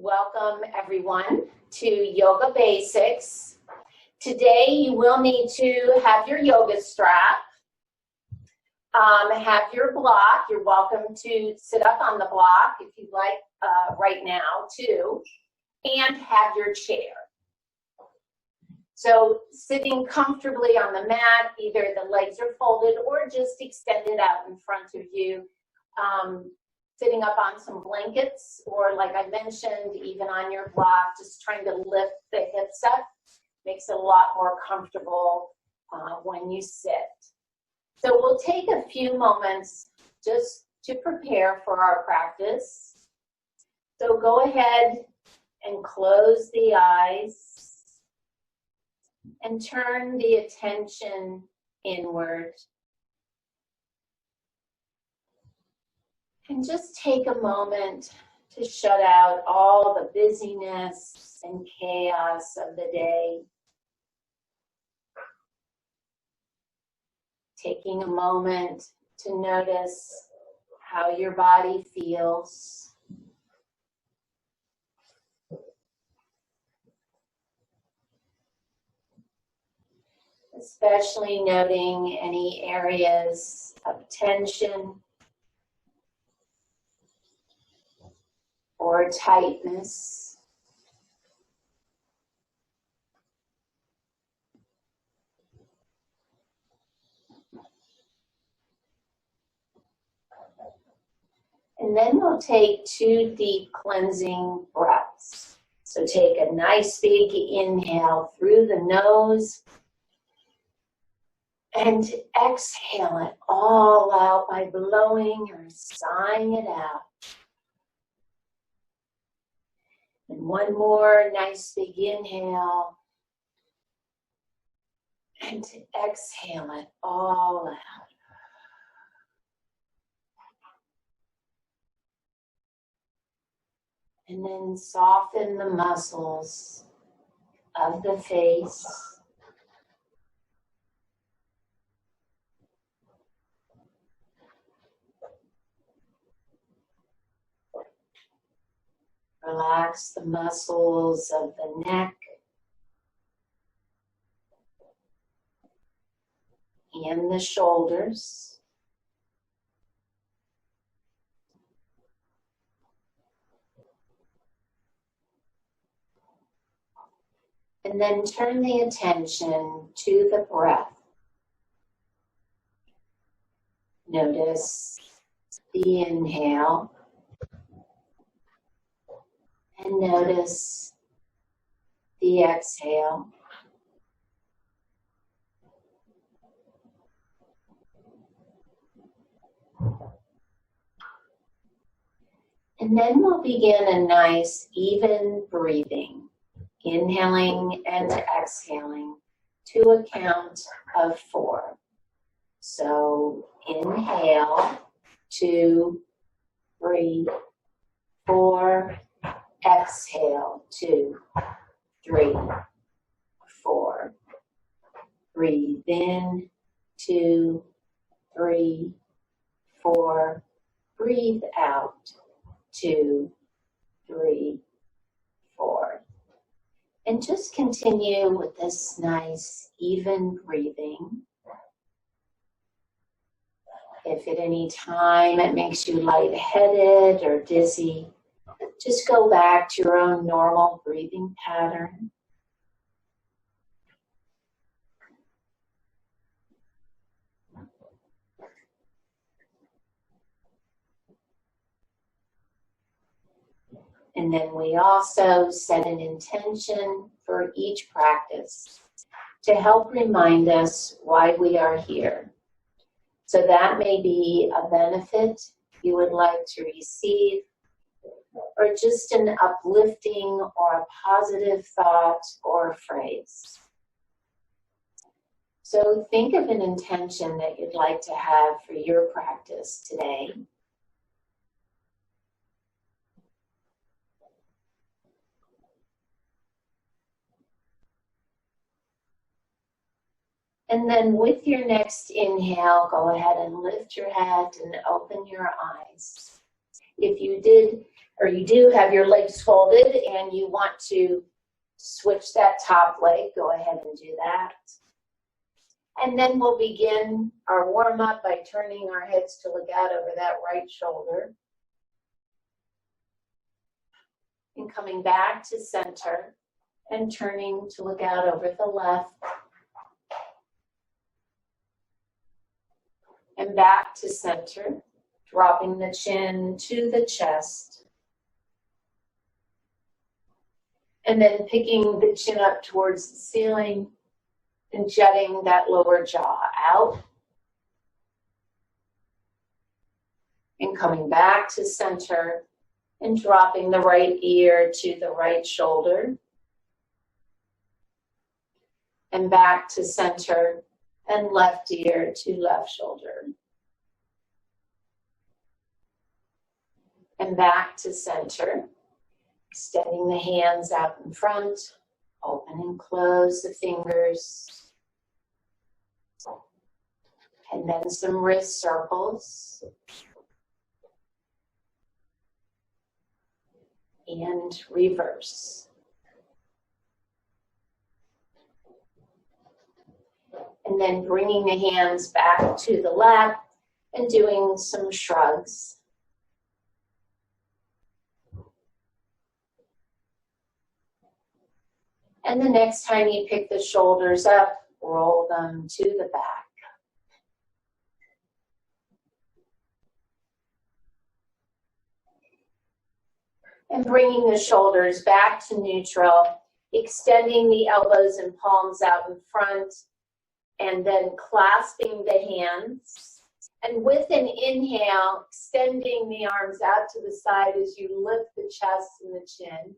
Welcome everyone to Yoga Basics. Today you will need to have your yoga strap, have your block. You're welcome to sit up on the block if you'd like right now too, and have your chair. So sitting comfortably on the mat, either the legs are folded or just extended out in front of you. Sitting up on some blankets, or like I mentioned, even on your block, just trying to lift the hips up. Makes it a lot more comfortable when you sit. So we'll take a few moments just to prepare for our practice. So go ahead and close the eyes and turn the attention inward. And just take a moment to shut out all the busyness and chaos of the day. Taking a moment to notice how your body feels. Especially noting any areas of tension or tightness. And then we'll take 2 deep cleansing breaths. So take a nice big inhale through the nose and exhale it all out by blowing or sighing it out. And one more nice big inhale. And exhale it all out. And then soften the muscles of the face. Relax the muscles of the neck and the shoulders. And then turn the attention to the breath. Notice the inhale. And notice the exhale. And then we'll begin a nice, even breathing. Inhaling and exhaling to a count of 4. So inhale, 2, 3, 4. Exhale, 2, 3, 4. Breathe in, 2, 3, 4. Breathe out, 2, 3, 4. And just continue with this nice, even breathing. If at any time it makes you lightheaded or dizzy, just go back to your own normal breathing pattern. And then we also set an intention for each practice to help remind us why we are here. So that may be a benefit you would like to receive, or just an uplifting or a positive thought or phrase. So think of an intention that you'd like to have for your practice today. And then with your next inhale, go ahead and lift your head and open your eyes. If you did or you do have your legs folded and you want to switch that top leg, go ahead and do that. And then we'll begin our warm-up by turning our heads to look out over that right shoulder. And coming back to center and turning to look out over the left. And back to center, dropping the chin to the chest. And then picking the chin up towards the ceiling and jutting that lower jaw out. And coming back to center and dropping the right ear to the right shoulder. And back to center and left ear to left shoulder. And back to center, extending the hands out in front, open and close the fingers. And then some wrist circles. And reverse. And then bringing the hands back to the lap and doing some shrugs. And the next time you pick the shoulders up, roll them to the back. And bringing the shoulders back to neutral, extending the elbows and palms out in front, and then clasping the hands. And with an inhale, extending the arms out to the side as you lift the chest and the chin.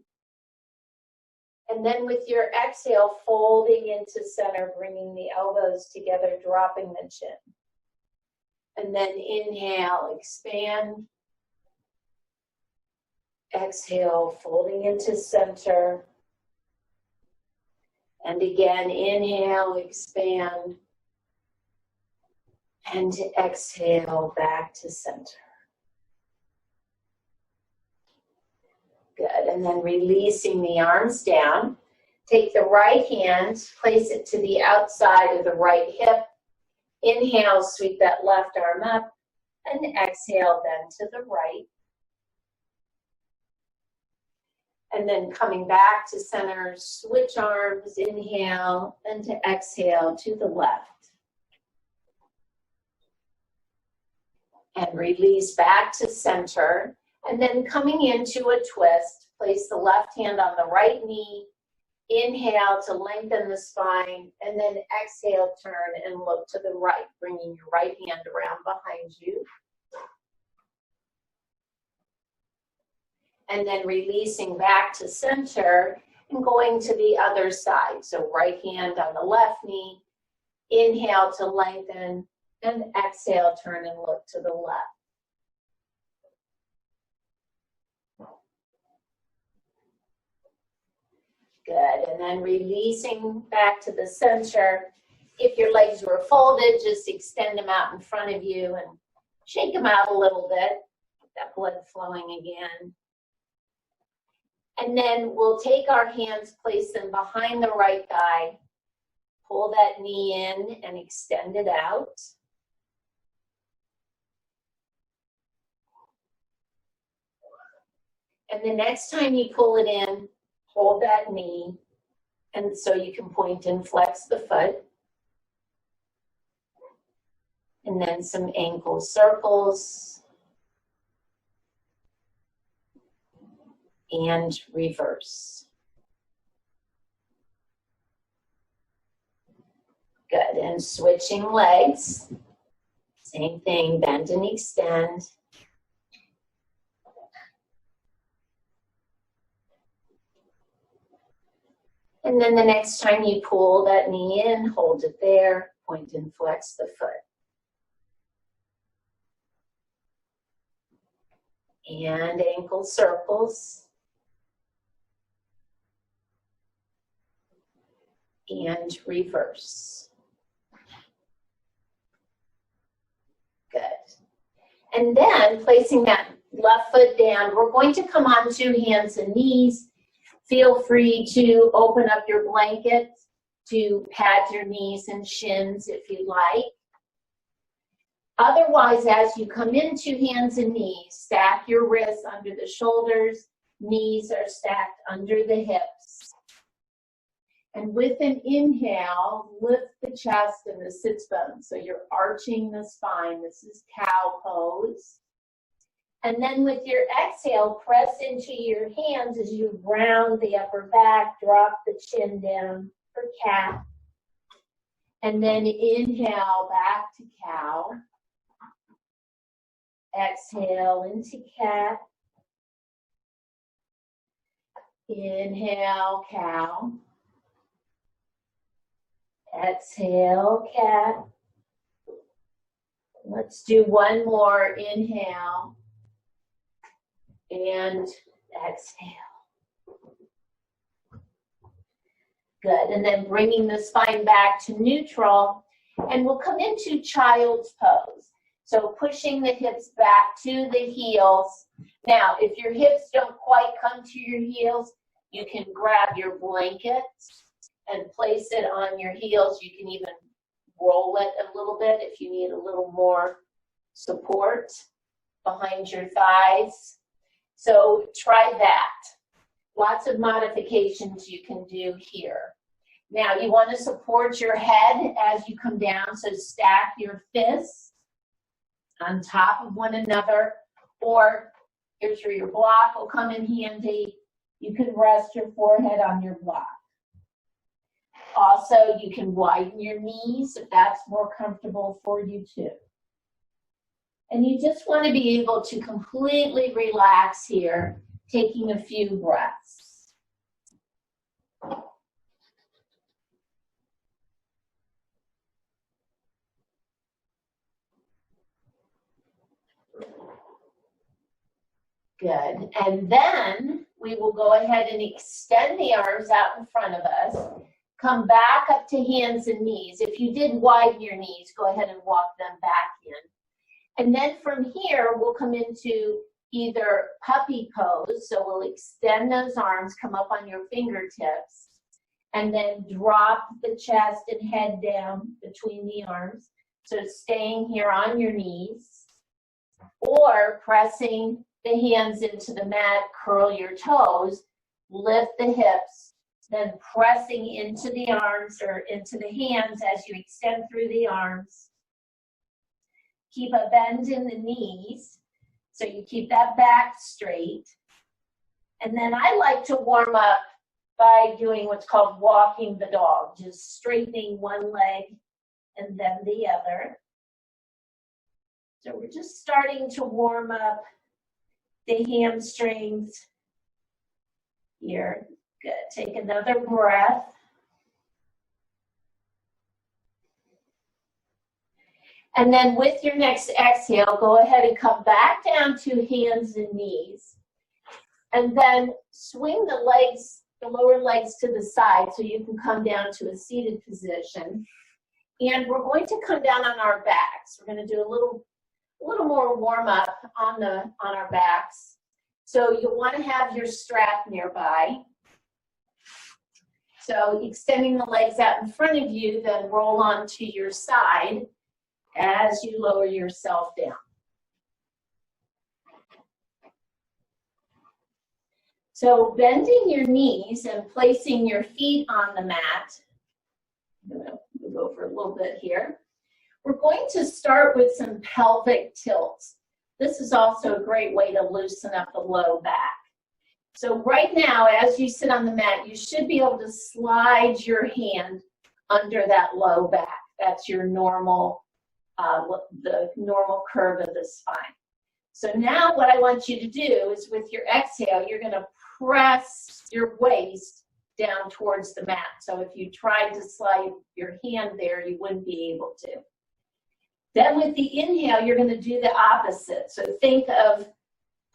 And then with your exhale, folding into center, bringing the elbows together, dropping the chin. And then inhale, expand. Exhale, folding into center. And again, inhale, expand. And exhale, back to center. Good, and then releasing the arms down. Take the right hand, place it to the outside of the right hip. Inhale, sweep that left arm up. And exhale, bend to the right. And then coming back to center, switch arms, inhale, and to exhale to the left. And release back to center. And then coming into a twist, place the left hand on the right knee. Inhale to lengthen the spine, and then exhale, turn and look to the right, bringing your right hand around behind you. And then releasing back to center and going to the other side. So right hand on the left knee, inhale to lengthen, and exhale, turn and look to the left. Good, and then releasing back to the center. If your legs were folded, just extend them out in front of you and shake them out a little bit. Get that blood flowing again. And then we'll take our hands, place them behind the right thigh, pull that knee in and extend it out. And the next time you pull it in, hold that knee, and so you can point and flex the foot. And then some ankle circles. And reverse. Good, and switching legs. Same thing, bend and extend. And then the next time you pull that knee in, hold it there, point and flex the foot. And ankle circles. And reverse. Good. And then placing that Left foot down. We're going to come onto hands and knees. Feel free to open up your blanket to pad your knees and shins if you like. Otherwise, as you come into hands and knees, stack your wrists under the shoulders. Knees are stacked under the hips. And with an inhale, lift the chest and the sits bones. So you're arching the spine. This is cow pose. And then with your exhale, press into your hands as you round the upper back, drop the chin down for cat. And then inhale back to cow. Exhale into cat. Inhale, cow. Exhale, cat. Let's do one more. Inhale. And exhale. Good. And then bringing the spine back to neutral. And we'll come into child's pose. So pushing the hips back to the heels. Now, if your hips don't quite come to your heels, you can grab your blanket and place it on your heels. You can even roll it a little bit if you need a little more support behind your thighs. So try that. Lots of modifications you can do here. Now you want to support your head as you come down, so stack your fists on top of one another, or here's where your block will come in handy. You can rest your forehead on your block. Also, you can widen your knees if that's more comfortable for you too. And you just want to be able to completely relax here, taking a few breaths. Good. And then we will go ahead and extend the arms out in front of us. Come back up to hands and knees. If you did widen your knees, go ahead and walk them back in. And then from here, we'll come into either puppy pose. So we'll extend those arms, come up on your fingertips, and then drop the chest and head down between the arms. So staying here on your knees, or pressing the hands into the mat, curl your toes, lift the hips, then pressing into the arms or into the hands as you extend through the arms. Keep a bend in the knees, so you keep that back straight. And then I like to warm up by doing what's called walking the dog, just straightening one leg and then the other. So we're just starting to warm up the hamstrings here. Good. Take another breath. And then with your next exhale, go ahead and come back down to hands and knees. And then swing the legs, the lower legs to the side so you can come down to a seated position. And we're going to come down on our backs. We're going to do a little more warm up on our backs. So you'll want to have your strap nearby. So extending the legs out in front of you, then roll onto your side as you lower yourself down. So bending your knees and placing your feet on the mat. I'm going to move over a little bit here. We're going to start with some pelvic tilts. This is also a great way to loosen up the low back. So right now, as you sit on the mat, you should be able to slide your hand under that low back. That's your normal, the normal curve of the spine. So now what I want you to do is with your exhale, you're going to press your waist down towards the mat. So if you tried to slide your hand there, you wouldn't be able to. Then with the inhale, you're going to do the opposite. So think of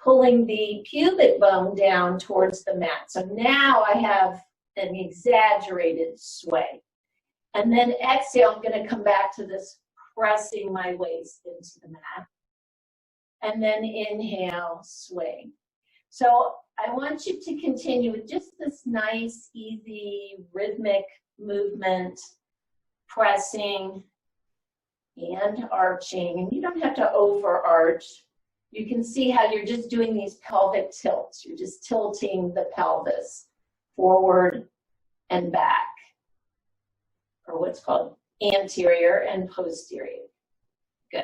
pulling the pubic bone down towards the mat. So now I have an exaggerated sway. And then exhale, I'm going to come back to this pressing my waist into the mat. and then inhale, swing. So I want you to continue with just this nice, easy, rhythmic movement, pressing and arching. And you don't have to overarch. You can see how you're just doing these pelvic tilts. You're just tilting the pelvis forward and back, or what's called anterior and posterior. Good.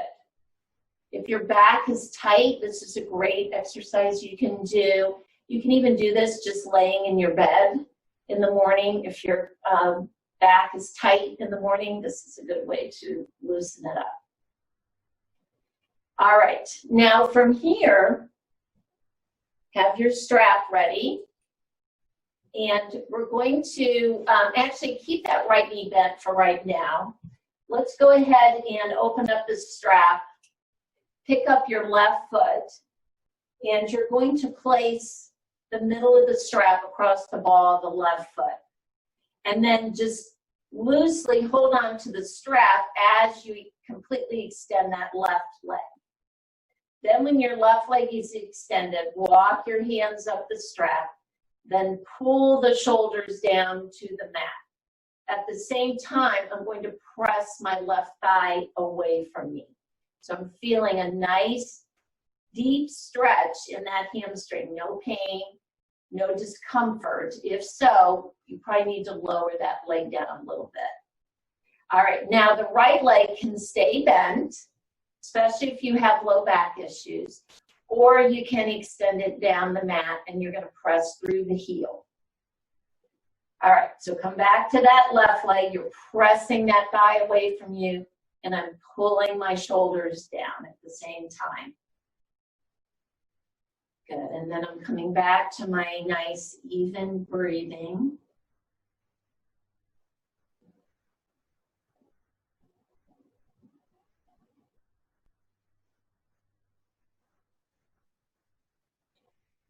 If your back is tight, this is a great exercise you can do. You can even do this just laying in your bed in the morning. If your back is tight in the morning, this is a good way to loosen it up. All right, now from here, have your strap ready. And we're going to actually keep that right knee bent for right now. Let's go ahead and open up the strap. Pick up your left foot, and you're going to place the middle of the strap across the ball of the left foot. And then just loosely hold on to the strap as you completely extend that left leg. Then when your left leg is extended, walk your hands up the strap, then pull the shoulders down to the mat. At the same time, I'm going to press my left thigh away from me. So I'm feeling a nice, deep stretch in that hamstring. No pain, no discomfort. If so, you probably need to lower that leg down a little bit. All right, now the right leg can stay bent, especially if you have low back issues, or you can extend it down the mat and you're going to press through the heel. All right, so come back to that left leg. You're pressing that thigh away from you, and I'm pulling my shoulders down at the same time. Good, and then I'm coming back to my nice, even breathing.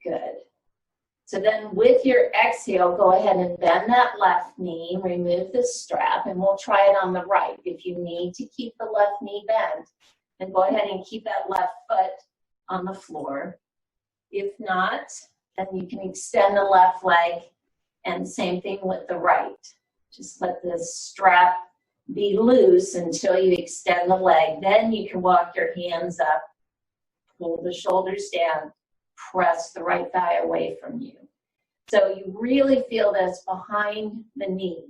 Good. So then with your exhale, go ahead and bend that left knee, remove the strap, and we'll try it on the right. If you need to keep the left knee bent, then go ahead and keep that left foot on the floor. If not, then you can extend the left leg, and same thing with the right. Just let the strap be loose until you extend the leg. Then you can walk your hands up, pull the shoulders down, press the right thigh away from you. So you really feel this behind the knee.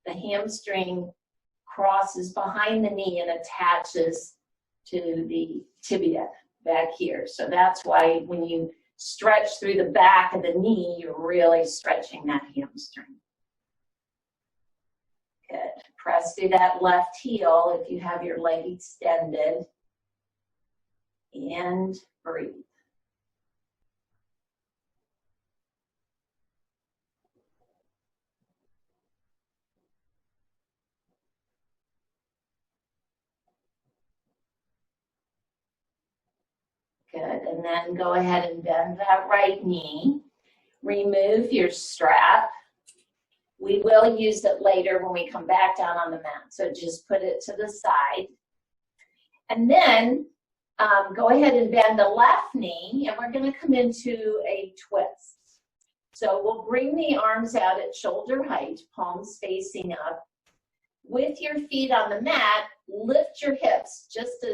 The hamstring crosses behind the knee and attaches to the tibia back here. So that's why when you stretch through the back of the knee, you're really stretching that hamstring. Good. Press through that left heel if you have your leg extended. And breathe. Good, and then go ahead and bend that right knee. Remove your strap. We will use it later when we come back down on the mat, so just put it to the side. And then go ahead and bend the left knee, and we're going to come into a twist. So we'll bring the arms out at shoulder height, palms facing up. With your feet on the mat, lift your hips just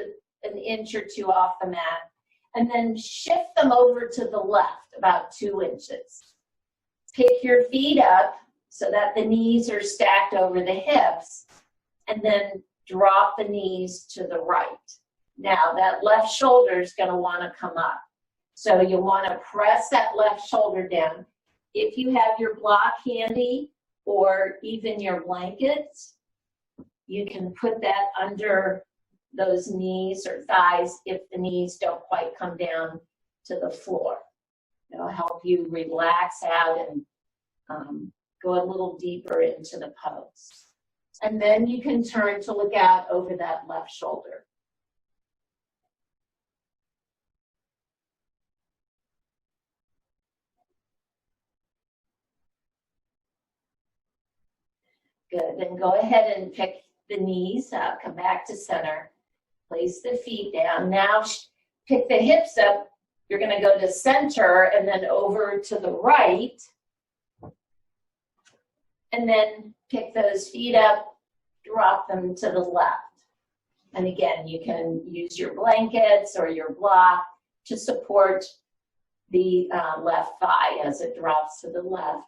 an inch or two off the mat, and then shift them over to the left about 2 inches. Pick your feet up so that the knees are stacked over the hips, and then drop the knees to the right. Now that left shoulder is going to want to come up. So you'll want to press that left shoulder down. If you have your block handy or even your blankets, you can put that under those knees or thighs if the knees don't quite come down to the floor. It'll help you relax out and go a little deeper into the pose. And then you can turn to look out over that left shoulder. Good, then go ahead and pick the knees up, come back to center. Place the feet down. Now pick the hips up, you're going to go to center and then over to the right. And then pick those feet up, drop them to the left. And again, you can use your blankets or your block to support the left thigh as it drops to the left.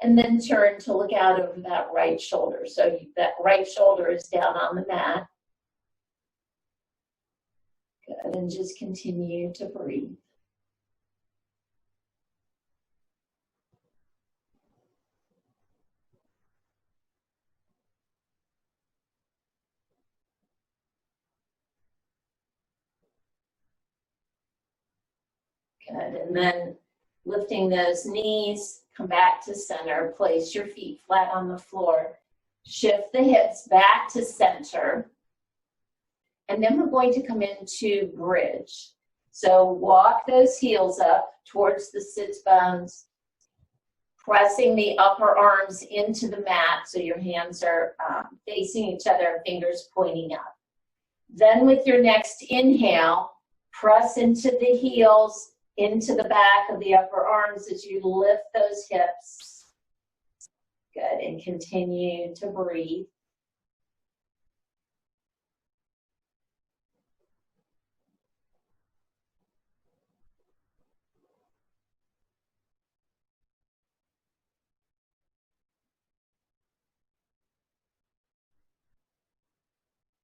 And then turn to look out over that right shoulder. So that right shoulder is down on the mat. Good, and just continue to breathe. Good, and then lifting those knees, come back to center, place your feet flat on the floor, shift the hips back to center, and then we're going to come into bridge. So walk those heels up towards the sits bones, pressing the upper arms into the mat so your hands are facing each other, fingers pointing up. Then with your next inhale, press into the heels, into the back of the upper arms as you lift those hips. Good, and continue to breathe.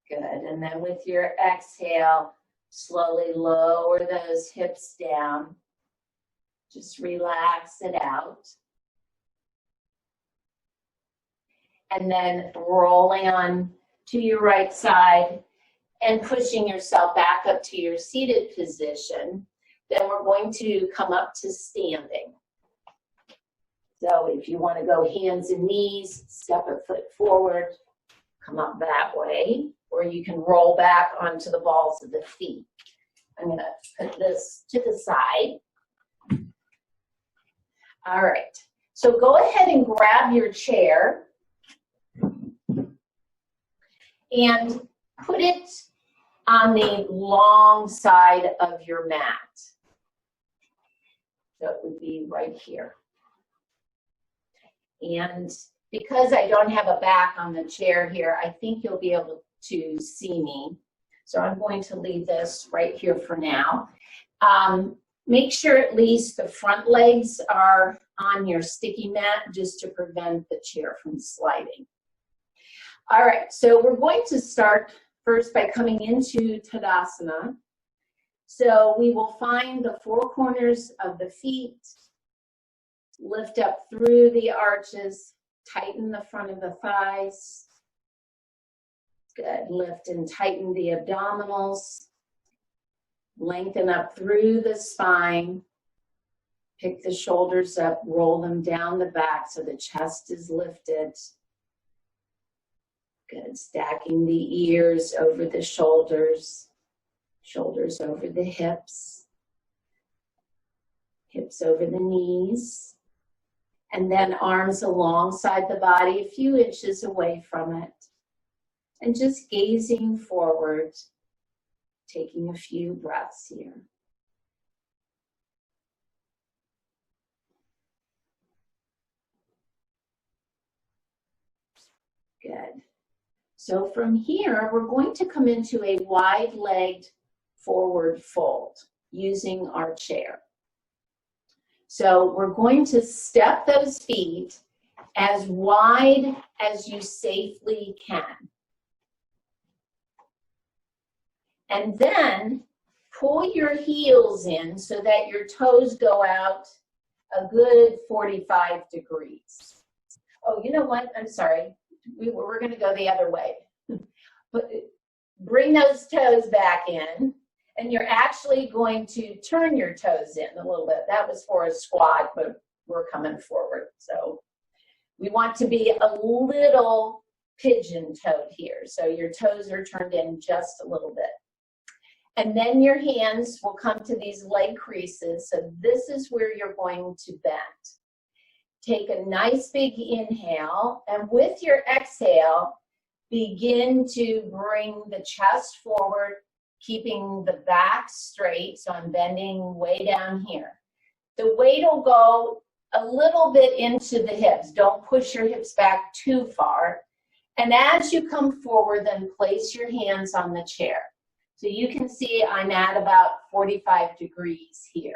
Good, and then with your exhale, slowly lower those hips down. Just relax it out. And then rolling on to your right side and pushing yourself back up to your seated position. Then we're going to come up to standing. So if you want to go hands and knees, step a foot forward, come up that way. Or you can roll back onto the balls of the feet. I'm going to put this to the side. All right. So go ahead and grab your chair and put it on the long side of your mat. So it would be right here. And because I don't have a back on the chair here, I think you'll be able to see me. So I'm going to leave this right here for now. Make sure at least the front legs are on your sticky mat just to prevent the chair from sliding. All right, so we're going to start first by coming into Tadasana. So we will find the four corners of the feet, lift up through the arches, tighten the front of the thighs. Good, lift and tighten the abdominals. Lengthen up through the spine. Pick the shoulders up, roll them down the back so the chest is lifted. Good, stacking the ears over the shoulders, shoulders over the hips, hips over the knees, and then arms alongside the body, a few inches away from it. And just gazing forward, taking a few breaths here. Good. So from here, we're going to come into a wide-legged forward fold using our chair. So we're going to step those feet as wide as you safely can. And then pull your heels in so that your toes go out a good 45 degrees. Oh, you know what? I'm sorry. We're going to go the other way. But bring those toes back in, and you're actually going to turn your toes in a little bit. That was for a squat, but we're coming forward. So we want to be a little pigeon-toed here. So your toes are turned in just a little bit. And then your hands will come to these leg creases. So this is where you're going to bend. Take a nice big inhale, and with your exhale, begin to bring the chest forward, keeping the back straight. So I'm bending way down here. The weight will go a little bit into the hips. Don't push your hips back too far. And as you come forward, then place your hands on the chair. So you can see I'm at about 45 degrees here.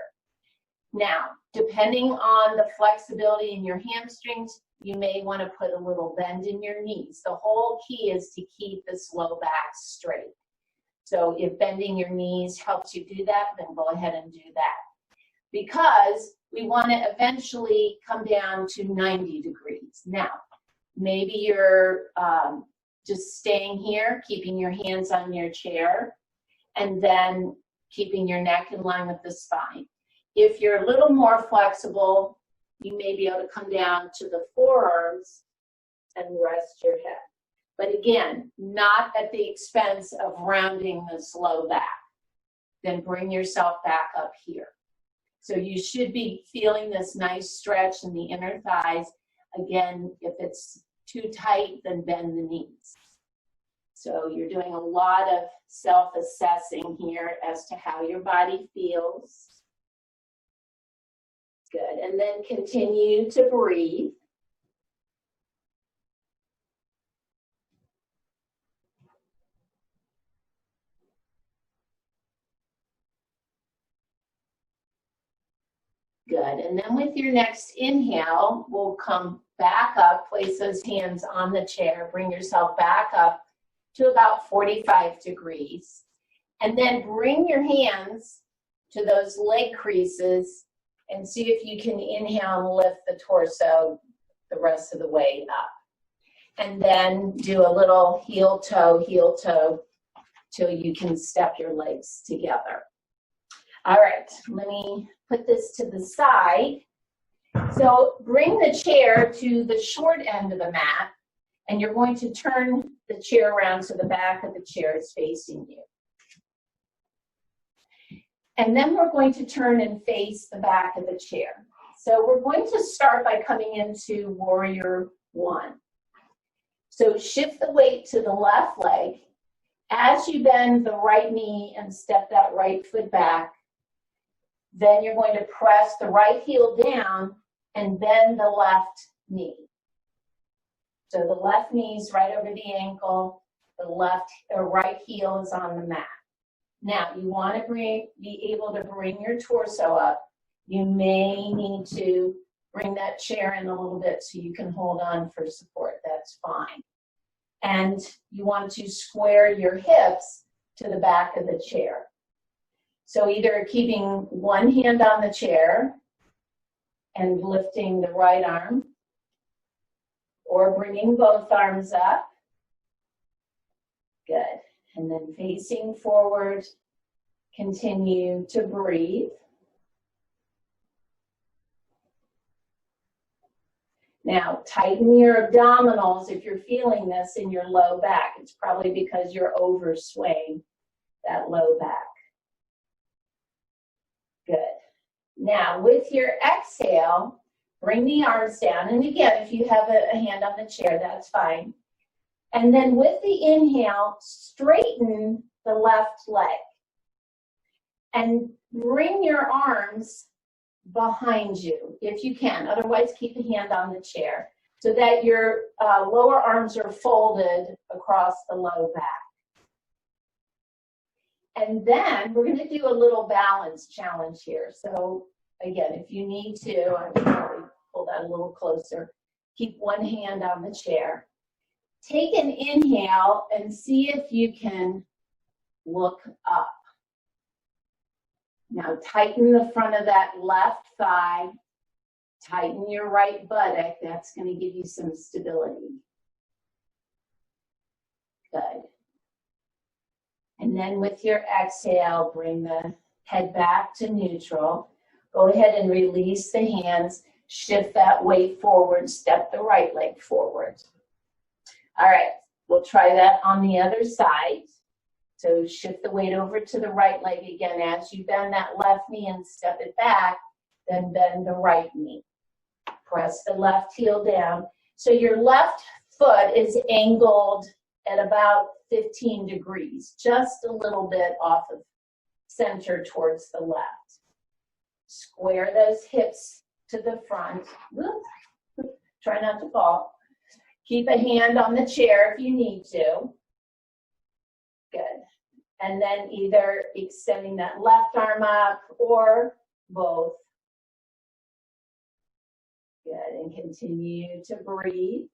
Now, depending on the flexibility in your hamstrings, you may want to put a little bend in your knees. The whole key is to keep this low back straight. So if bending your knees helps you do that, then go ahead and do that. Because we want to eventually come down to 90 degrees. Now, maybe you're just staying here, keeping your hands on your chair, and then keeping your neck in line with the spine. If you're a little more flexible, you may be able to come down to the forearms and rest your head. But again, not at the expense of rounding this low back. Then bring yourself back up here. So you should be feeling this nice stretch in the inner thighs. Again, if it's too tight, then bend the knees. So you're doing a lot of self-assessing here as to how your body feels. Good, and then continue to breathe. Good, and then with your next inhale, we'll come back up, place those hands on the chair, bring yourself back up to about 45 degrees. And then bring your hands to those leg creases and see if you can inhale and lift the torso the rest of the way up. And then do a little heel toe till you can step your legs together. All right, let me put this to the side. So bring the chair to the short end of the mat, and you're going to turn the chair around so the back of the chair is facing you. And then we're going to turn and face the back of the chair. So we're going to start by coming into Warrior One. So shift the weight to the left leg. As you bend the right knee and step that right foot back, then you're going to press the right heel down and bend the left knee. So the left knee is right over the ankle, the right heel is on the mat. Now, you want to be able to bring your torso up. You may need to bring that chair in a little bit so you can hold on for support. That's fine. And you want to square your hips to the back of the chair. So either keeping one hand on the chair and lifting the right arm, or bringing both arms up. Good. And then facing forward, continue to breathe. Now, tighten your abdominals if you're feeling this in your low back. It's probably because you're overswaying that low back. Good. Now, with your exhale, bring the arms down. And again, if you have a hand on the chair, that's fine. And then with the inhale, straighten the left leg. And bring your arms behind you, if you can. Otherwise, keep a hand on the chair so that your lower arms are folded across the low back. And then we're going to do a little balance challenge here. So again, if you need to, I'm going to pull that a little closer. Keep one hand on the chair. Take an inhale and see if you can look up. Now tighten the front of that left thigh. Tighten your right buttock. That's going to give you some stability. Good. And then with your exhale, bring the head back to neutral. Go ahead and release the hands. Shift that weight forward. Step the right leg forward. All right, we'll try that on the other side. So shift the weight over to the right leg again. As you bend that left knee and step it back, then bend the right knee. Press the left heel down. So your left foot is angled at about 15 degrees, just a little bit off of center towards the left. Square those hips to the front. Whoop. Try not to fall. Keep a hand on the chair if you need to. Good. And then either extending that left arm up or both. Good. And continue to breathe.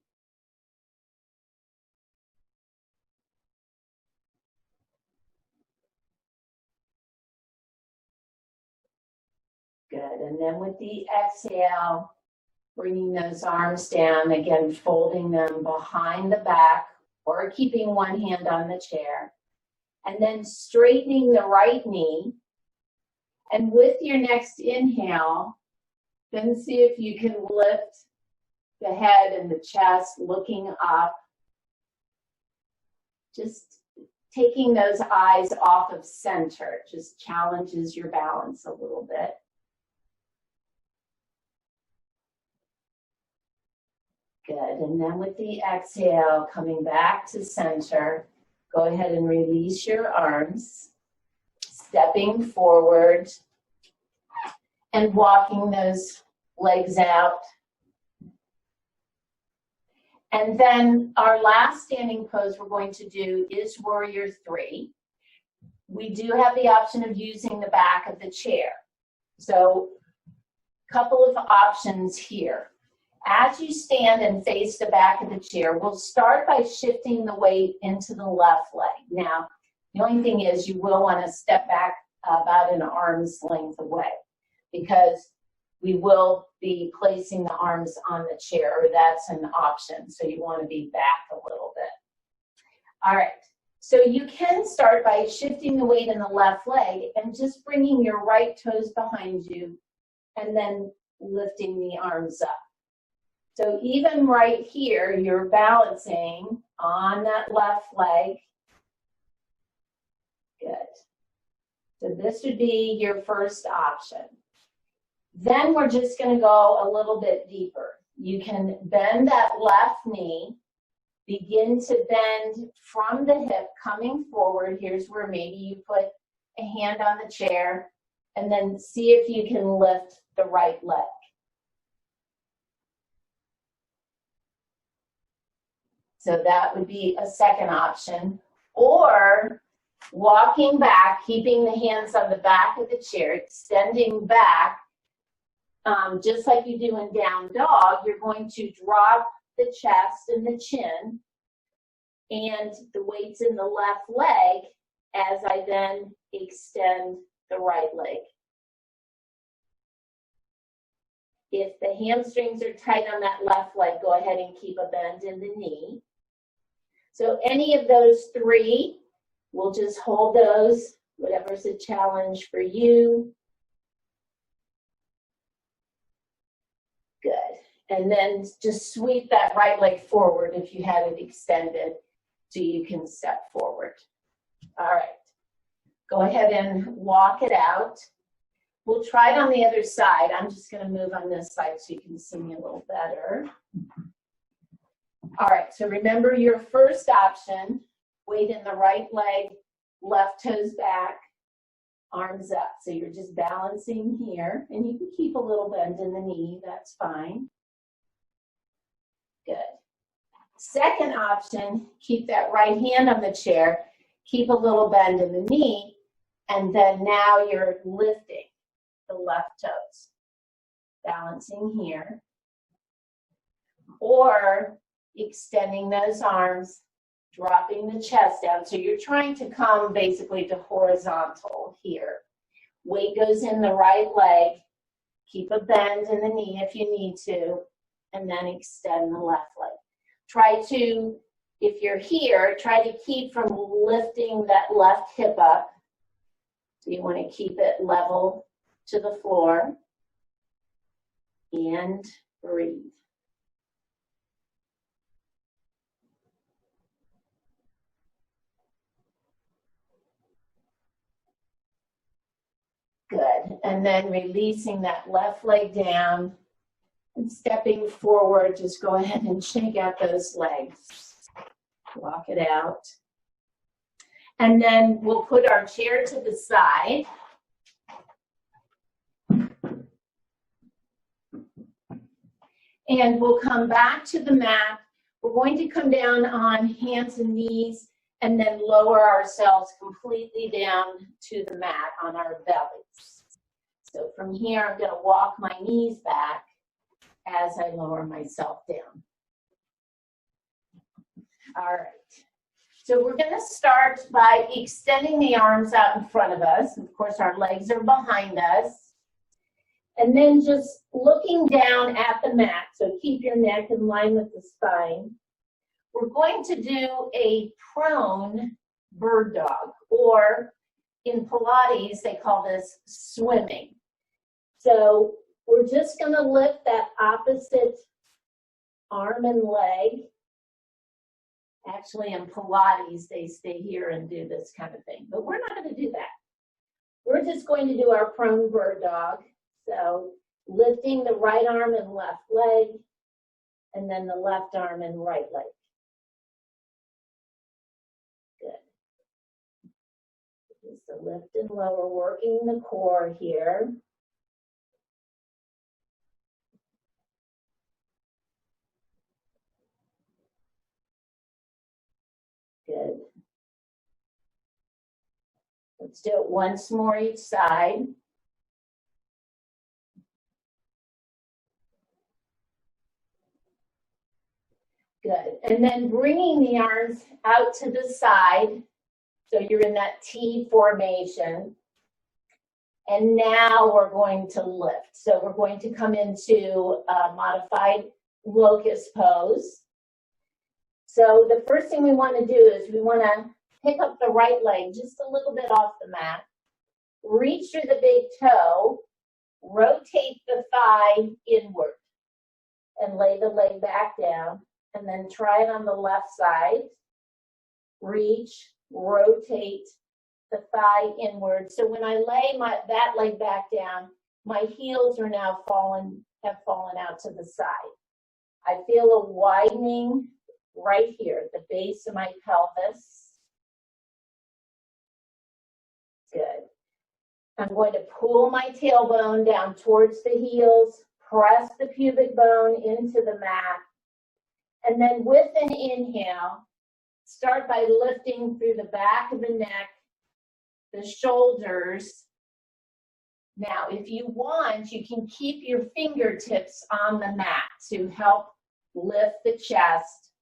Good. And then with the exhale, bringing those arms down, again, folding them behind the back or keeping one hand on the chair. And then straightening the right knee. And with your next inhale, then see if you can lift the head and the chest, looking up. Just taking those eyes off of center just challenges your balance a little bit. Good, and then with the exhale, coming back to center, go ahead and release your arms, stepping forward and walking those legs out. And then our last standing pose we're going to do is Warrior 3. We do have the option of using the back of the chair. So a couple of options here. As you stand and face the back of the chair, we'll start by shifting the weight into the left leg. Now, the only thing is you will want to step back about an arm's length away because we will be placing the arms on the chair, or that's an option, so you want to be back a little bit. All right, so you can start by shifting the weight in the left leg and just bringing your right toes behind you and then lifting the arms up. So even right here, you're balancing on that left leg. Good. So this would be your first option. Then we're just going to go a little bit deeper. You can bend that left knee, begin to bend from the hip coming forward. Here's where maybe you put a hand on the chair, and then see if you can lift the right leg. So that would be a second option. Or walking back, keeping the hands on the back of the chair, extending back, just like you do in down dog, you're going to drop the chest and the chin and the weight's in the left leg as I then extend the right leg. If the hamstrings are tight on that left leg, go ahead and keep a bend in the knee. So any of those three, we'll just hold those, whatever's a challenge for you. Good. And then just sweep that right leg forward if you had it extended so you can step forward. All right. Go ahead and walk it out. We'll try it on the other side. I'm just going to move on this side so you can see me a little better. All right, so remember your first option, weight in the right leg, left toes back, arms up. So you're just balancing here, and you can keep a little bend in the knee, that's fine. Good. Second option, keep that right hand on the chair, keep a little bend in the knee, and then now you're lifting the left toes, balancing here. Or extending those arms, dropping the chest down. So you're trying to come basically to horizontal here. Weight goes in the right leg, keep a bend in the knee if you need to, and then extend the left leg. Try to, if you're here, try to keep from lifting that left hip up. So you want to keep it level to the floor. And breathe. Good. And then releasing that left leg down and stepping forward, just go ahead and shake out those legs. Walk it out. And then we'll put our chair to the side. And we'll come back to the mat. We're going to come down on hands and knees and then lower ourselves completely down to the mat on our bellies. So from here, I'm going to walk my knees back as I lower myself down. All right. So we're going to start by extending the arms out in front of us. Of course, our legs are behind us. And then just looking down at the mat. So keep your neck in line with the spine. We're going to do a prone bird dog, or in Pilates, they call this swimming. So we're just going to lift that opposite arm and leg. Actually, in Pilates, they stay here and do this kind of thing. But we're not going to do that. We're just going to do our prone bird dog. So lifting the right arm and left leg, and then the left arm and right leg. Good. Just a lift and lower, working the core here. Good. Let's do it once more each side. Good. And then bringing the arms out to the side. So you're in that T formation. And now we're going to lift. So we're going to come into a modified locust pose. So the first thing we want to do is we want to pick up the right leg just a little bit off the mat. Reach through the big toe. Rotate the thigh inward. And lay the leg back down. And then try it on the left side. Reach, rotate the thigh inward. So when I lay that leg back down, my heels are now have fallen out to the side. I feel a widening right here at the base of my pelvis. Good. I'm going to pull my tailbone down towards the heels, press the pubic bone into the mat. And then with an inhale, start by lifting through the back of the neck, the shoulders. Now, if you want, you can keep your fingertips on the mat to help lift the chest,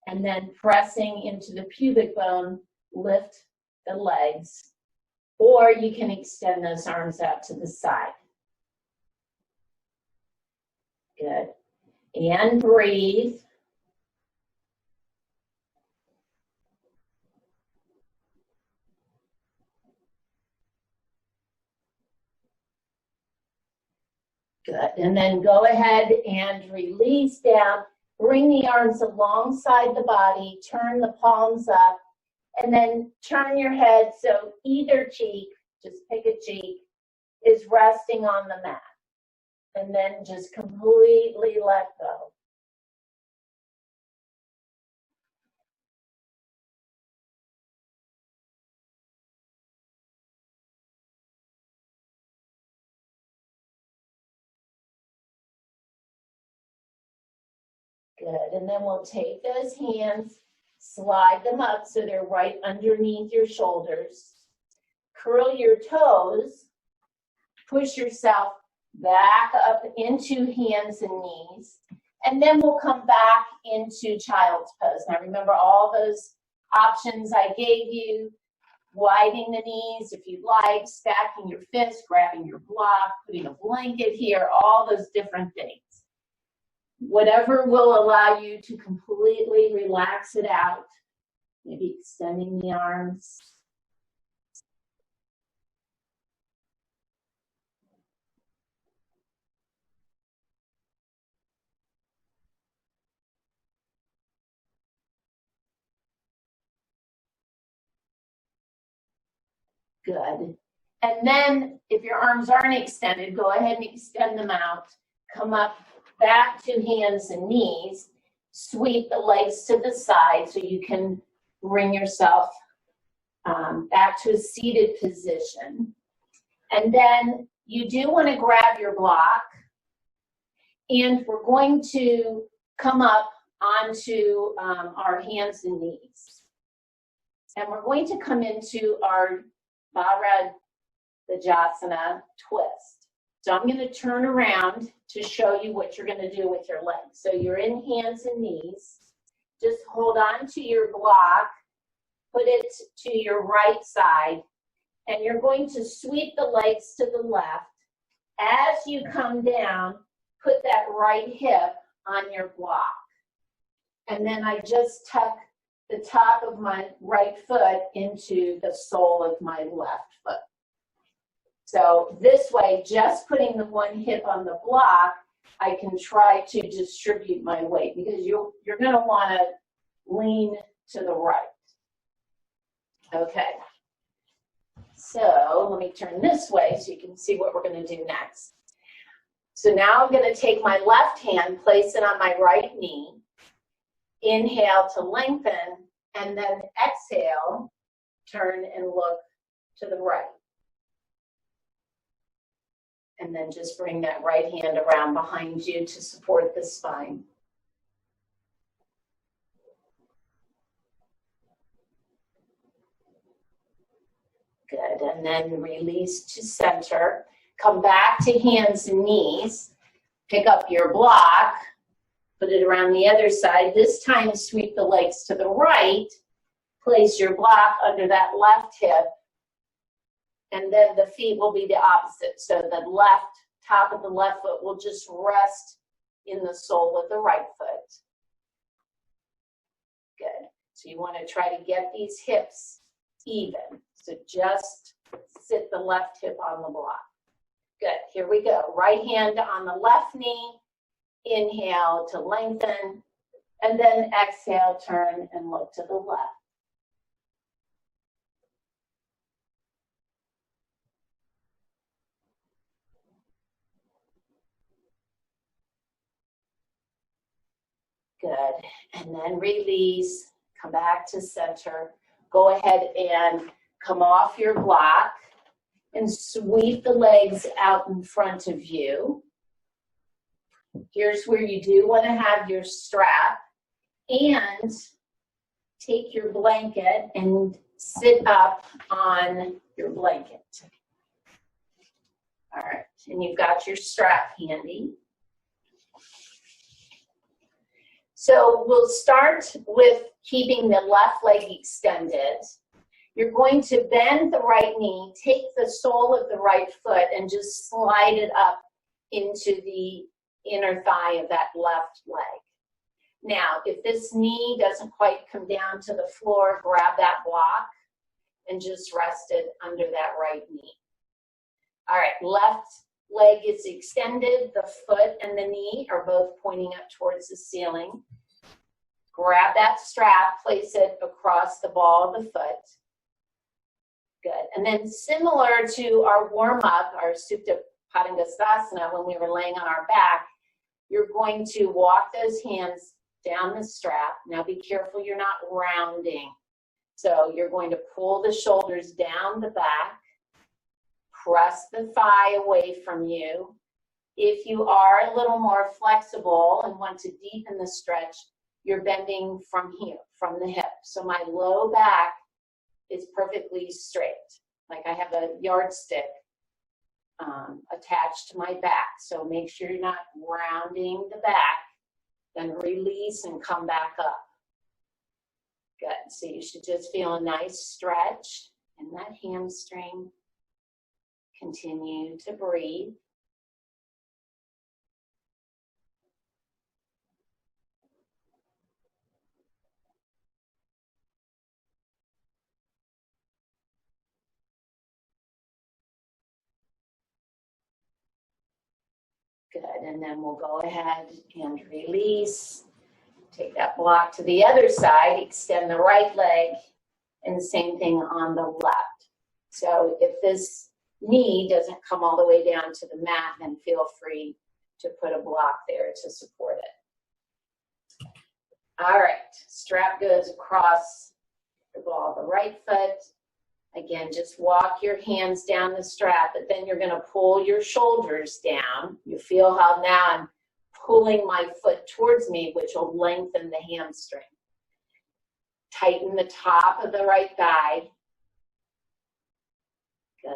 and then pressing into the pubic bone, lift the legs. Or you can extend those arms out to the side. Good. And breathe. Good. And then go ahead and release down. Bring the arms alongside the body. Turn the palms up. And then turn your head so either cheek, just pick a cheek, is resting on the mat. And then just completely let go. Good, and then we'll take those hands, slide them up so they're right underneath your shoulders. Curl your toes, push yourself back up into hands and knees, and then we'll come back into child's pose. Now remember all those options I gave you, widening the knees if you like, stacking your fists, grabbing your block, putting a blanket here, all those different things. Whatever will allow you to completely relax it out. Maybe extending the arms. Good. And then if your arms aren't extended, go ahead and extend them out. Come up back to hands and knees. Sweep the legs to the side so you can bring yourself back to a seated position. And then you do want to grab your block, and we're going to come up onto our hands and knees. And we're going to come into our Bharadvajasana Twist. So I'm going to turn around to show you what you're going to do with your legs. So you're in hands and knees. Just hold on to your block, put it to your right side, and you're going to sweep the legs to the left. As you come down, put that right hip on your block. And then I just tuck the top of my right foot into the sole of my left foot. So this way, just putting the one hip on the block, I can try to distribute my weight, because you're going to want to lean to the right. Okay. So let me turn this way so you can see what we're going to do next. So now I'm going to take my left hand, place it on my right knee, inhale to lengthen, and then exhale, turn and look to the right. And then just bring that right hand around behind you to support the spine. Good, and then release to center. Come back to hands and knees. Pick up your block, put it around the other side. This time sweep the legs to the right. Place your block under that left hip. And then the feet will be the opposite. So the left, top of the left foot will just rest in the sole of the right foot. Good. So you want to try to get these hips even. So just sit the left hip on the block. Good. Here we go. Right hand on the left knee. Inhale to lengthen. And then exhale, turn and look to the left. Good. And then release. Come back to center. Go ahead and come off your block and sweep the legs out in front of you. Here's where you do want to have your strap, and take your blanket and sit up on your blanket. All right, and you've got your strap handy. So we'll start with keeping the left leg extended. You're going to bend the right knee, take the sole of the right foot, and just slide it up into the inner thigh of that left leg. Now, if this knee doesn't quite come down to the floor, grab that block and just rest it under that right knee. All right, left leg is extended, the foot and the knee are both pointing up towards the ceiling. Grab that strap, place it across the ball of the foot. Good. And then similar to our warm-up, our Supta Padangusthasana, when we were laying on our back, you're going to walk those hands down the strap. Now be careful you're not rounding. So you're going to pull the shoulders down the back, press the thigh away from you. If you are a little more flexible and want to deepen the stretch, you're bending from here, from the hip. So my low back is perfectly straight. Like I have a yardstick attached to my back. So make sure you're not rounding the back. Then release and come back up. Good. So you should just feel a nice stretch in that hamstring. Continue to breathe. Good, and then we'll go ahead and release. Take that block to the other side, extend the right leg, and the same thing on the left. So if this knee doesn't come all the way down to the mat, then feel free to put a block there to support it. All right, strap goes across the ball of the right foot, Again, just walk your hands down the strap, but then you're going to pull your shoulders down. You feel how now I'm pulling my foot towards me, which will lengthen the hamstring. Tighten the top of the right thigh. Good.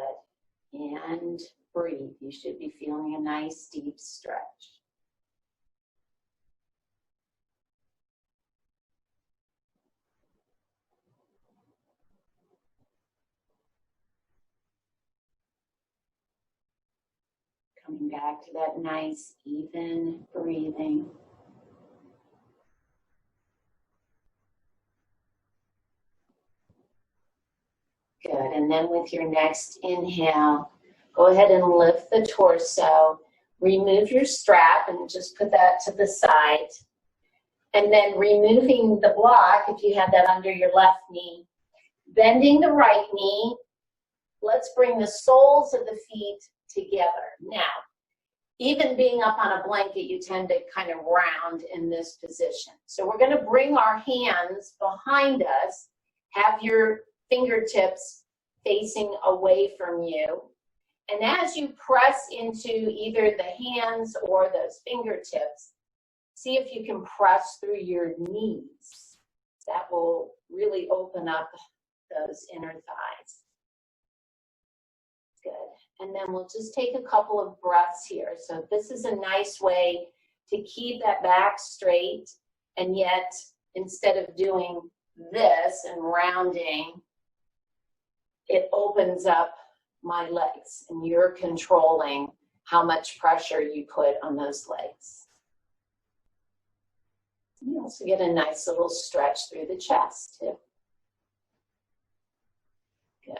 And breathe. You should be feeling a nice deep stretch. Coming back to that nice, even breathing. Good, and then with your next inhale, go ahead and lift the torso. Remove your strap and just put that to the side. And then removing the block, if you have that under your left knee, bending the right knee. Let's bring the soles of the feet together. Now, even being up on a blanket, you tend to kind of round in this position. So we're going to bring our hands behind us, have your fingertips facing away from you. And as you press into either the hands or those fingertips, see if you can press through your knees. That will really open up those inner thighs. Good. And then we'll just take a couple of breaths here. So this is a nice way to keep that back straight, and yet instead of doing this and rounding, it opens up my legs, and you're controlling how much pressure you put on those legs. You also get a nice little stretch through the chest too. Good.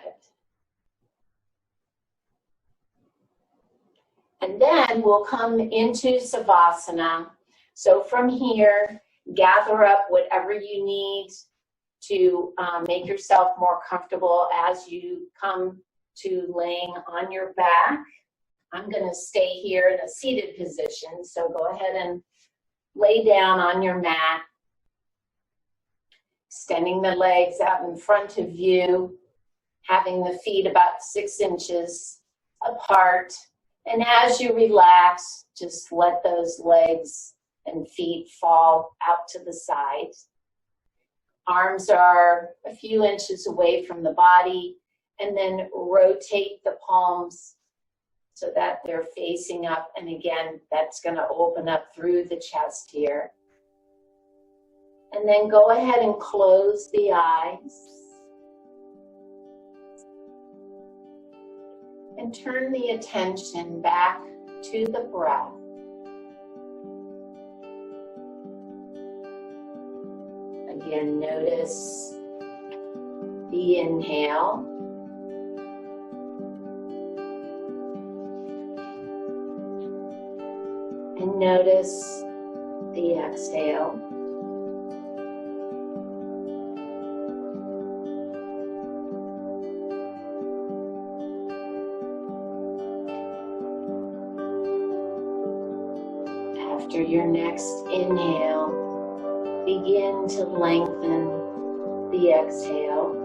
And then we'll come into Savasana. So from here, gather up whatever you need to make yourself more comfortable as you come to laying on your back. I'm going to stay here in a seated position, so go ahead and lay down on your mat, extending the legs out in front of you, having the feet about 6 inches apart. And as you relax, just let those legs and feet fall out to the side. Arms are a few inches away from the body, and then rotate the palms so that they're facing up. And again, that's going to open up through the chest here. And then go ahead and close the eyes. And turn the attention back to the breath. Again, notice the inhale. And notice the exhale. After your next inhale, begin to lengthen the exhale.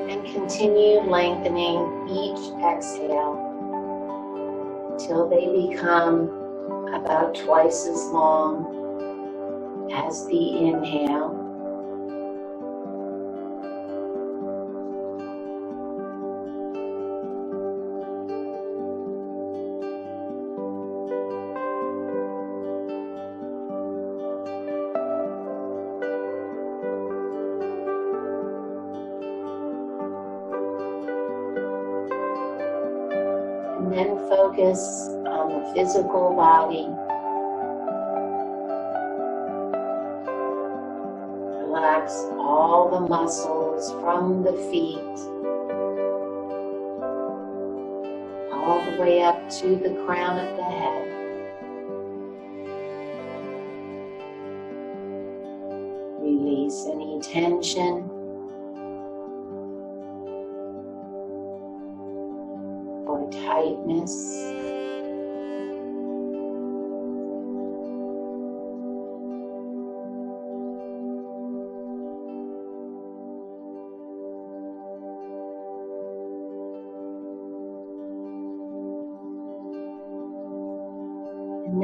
And continue lengthening each exhale till they become about twice as long as the inhale. And then focus on the physical body. Relax all the muscles from the feet all the way up to the crown of the head. Release any tension or tightness.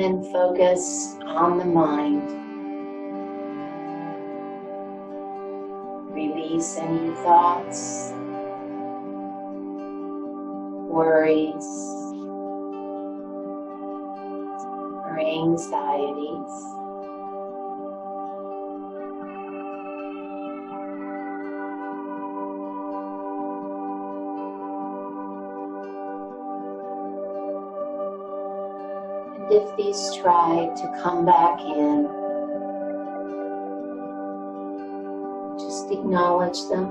then focus on the mind. Release any thoughts, worries, or anxieties. And if these try to come back in, just acknowledge them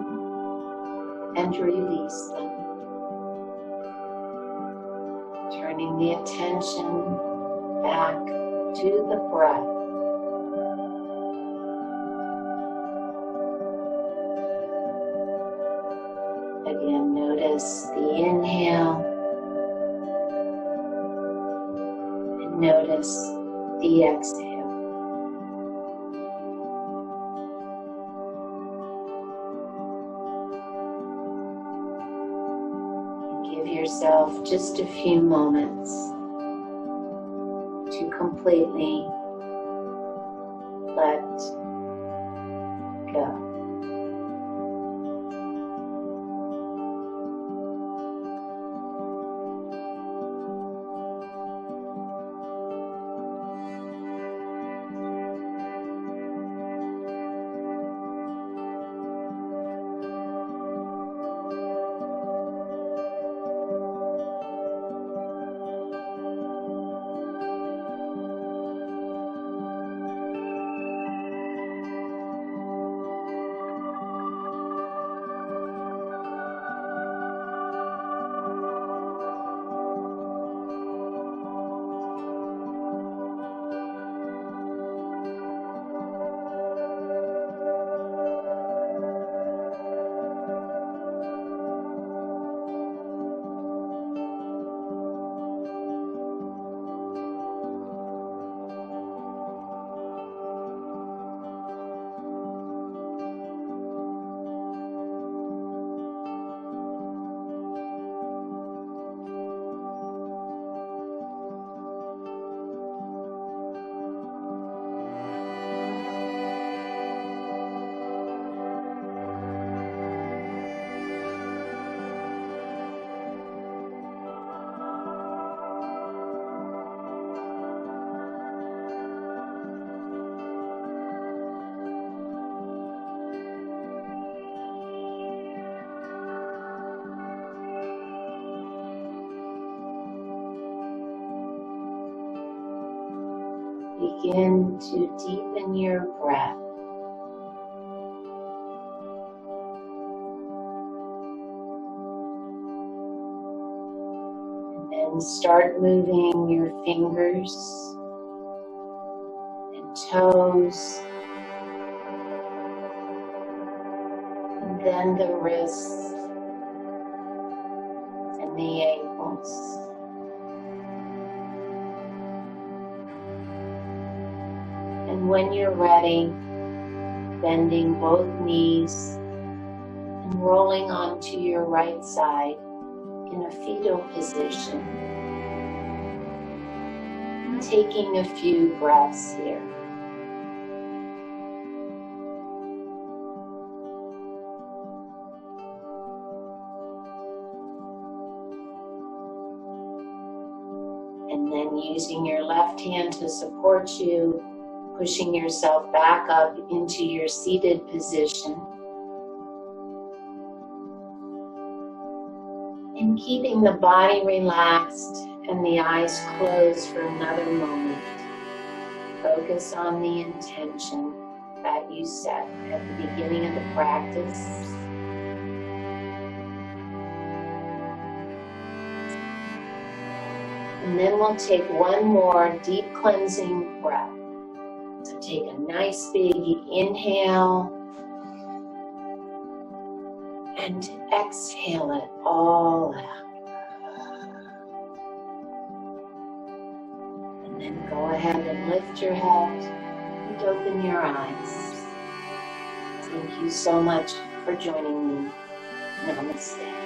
and release them. Turning the attention back to the breath. Again, notice the inhale and notice the exhale. Give yourself just a few moments to completely let go. Begin to deepen your breath. And then start moving your fingers and toes, and then the wrists and the ankles. And when you're ready, bending both knees and rolling onto your right side in a fetal position. And taking a few breaths here. And then using your left hand to support you, pushing yourself back up into your seated position. And keeping the body relaxed and the eyes closed for another moment. Focus on the intention that you set at the beginning of the practice. And then we'll take one more deep cleansing breath. So take a nice big inhale and exhale it all out. And then go ahead and lift your head and open your eyes. Thank you so much for joining me. Namaste.